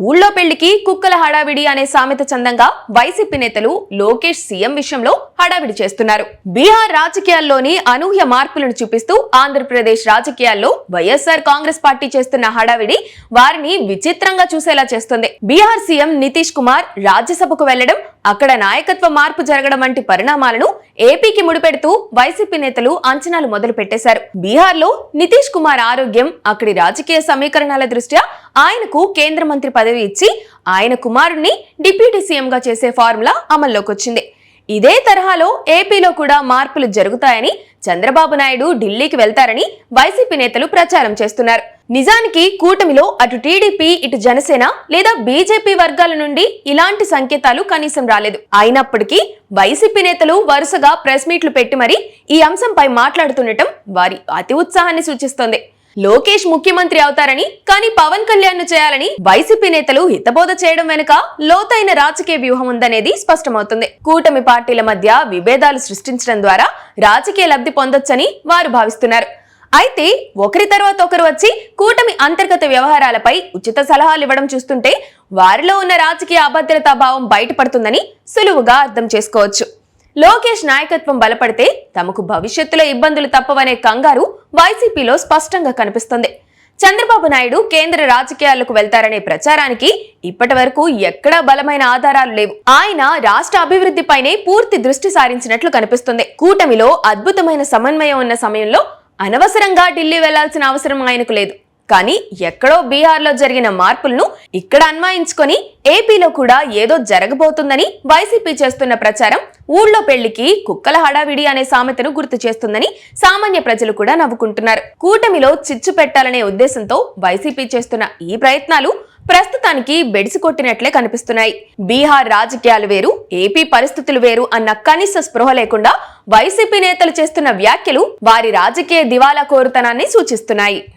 ఊళ్ళో పెళ్లికి కుక్కల హడావిడి అనే సామెత చందంగా వైసీపీ నేతలు లోకేష్ సీఎం విషయంలో హడావిడి చేస్తున్నారు. బీహార్ రాజకీయాల్లోని అనూహ్య మార్పులను చూపిస్తూ ఆంధ్రప్రదేశ్ రాజకీయాల్లో వైఎస్ఆర్ కాంగ్రెస్ పార్టీ చేస్తున్న హడావిడి వారిని విచిత్రంగా చూసేలా చేస్తుంది. బీహార్ సీఎం నితీష్ కుమార్ రాజ్యసభకు వెళ్లడం, అక్కడ నాయకత్వ మార్పు జరగడం వంటి పరిణామాలను ఏపీకి ముడిపెడుతూ వైసీపీ నేతలు అంచనాలు మొదలు పెట్టేశారు. బీహార్ లో నితీష్ కుమార్ ఆరోగ్యం, అక్కడి రాజకీయ సమీకరణాల దృష్ట్యా ఆయనకు కేంద్ర మంత్రి పదవి ఇచ్చి ఆయన కుమారుణ్ణి డిప్యూటీ సీఎం గా చేసే ఫార్ములా అమల్లోకి వచ్చింది. ఇదే తరహాలో ఏపీలో కూడా మార్పులు జరుగుతాయని, చంద్రబాబు నాయుడు ఢిల్లీకి వెళ్తారని వైసీపీ నేతలు ప్రచారం చేస్తున్నారు. నిజానికి కూటమిలో అటు టీడీపీ, ఇటు జనసేన లేదా బీజేపీ వర్గాల నుండి ఇలాంటి సంకేతాలు కనీసం రాలేదు. అయినప్పటికీ వైసీపీ నేతలు వరుసగా ప్రెస్ మీట్లు పెట్టి మరీ ఈ అంశంపై మాట్లాడుతుండటం వారి అతి ఉత్సాహాన్ని సూచిస్తోంది. లోకేష్ ముఖ్యమంత్రి అవుతారని, కానీ పవన్ కళ్యాణ్ ను చేయాలని వైసీపీ నేతలు హితబోధ చేయడం వెనుక లోతైన రాజకీయ వ్యూహం ఉందనేది స్పష్టమవుతుంది. కూటమి పార్టీల మధ్య విభేదాలు సృష్టించడం ద్వారా రాజకీయ లబ్ధి పొందొచ్చని వారు భావిస్తున్నారు. అయితే ఒకరి తర్వాత ఒకరు వచ్చి కూటమి అంతర్గత వ్యవహారాలపై ఉచిత సలహాలు ఇవ్వడం చూస్తుంటే వారిలో ఉన్న రాజకీయ అభద్రతా భావం బయటపడుతుందని సులువుగా అర్థం చేసుకోవచ్చు. లోకేష్ నాయకత్వం బలపడితే తమకు భవిష్యత్తులో ఇబ్బందులు తప్పవనే కంగారు వైసీపీలో స్పష్టంగా కనిపిస్తుంది. చంద్రబాబు నాయుడు కేంద్ర రాజకీయాలకు వెళ్తారనే ప్రచారానికి ఇప్పటి వరకు ఎక్కడా బలమైన ఆధారాలు లేవు. ఆయన రాష్ట్ర అభివృద్ధిపైనే పూర్తి దృష్టి సారించినట్లు కనిపిస్తుంది. కూటమిలో అద్భుతమైన సమన్వయం ఉన్న సమయంలో అనవసరంగా ఢిల్లీ వెళ్లాల్సిన అవసరం ఆయనకు లేదు. కానీ ఎక్కడో బీహార్లో జరిగిన మార్పులను ఇక్కడ అన్వయించుకొని ఏపీలో కూడా ఏదో జరగబోతుందని వైసీపీ చేస్తున్న ప్రచారం ఊళ్ళో పెళ్లికి కుక్కల హడావిడి అనే సామెతను గుర్తు చేస్తుందని సామాన్య ప్రజలు కూడా నవ్వుకుంటున్నారు. కూటమిలో చిచ్చు పెట్టాలనే ఉద్దేశంతో వైసీపీ చేస్తున్న ఈ ప్రయత్నాలు ప్రస్తుతానికి బెడిసి కొట్టినట్లే కనిపిస్తున్నాయి. బీహార్ రాజకీయాలు వేరు, ఏపీ పరిస్థితులు వేరు అన్న కనీస స్పృహ లేకుండా వైసీపీ నేతలు చేస్తున్న వ్యాఖ్యలు వారి రాజకీయ దివాలా కోరుతనాన్ని సూచిస్తున్నాయి.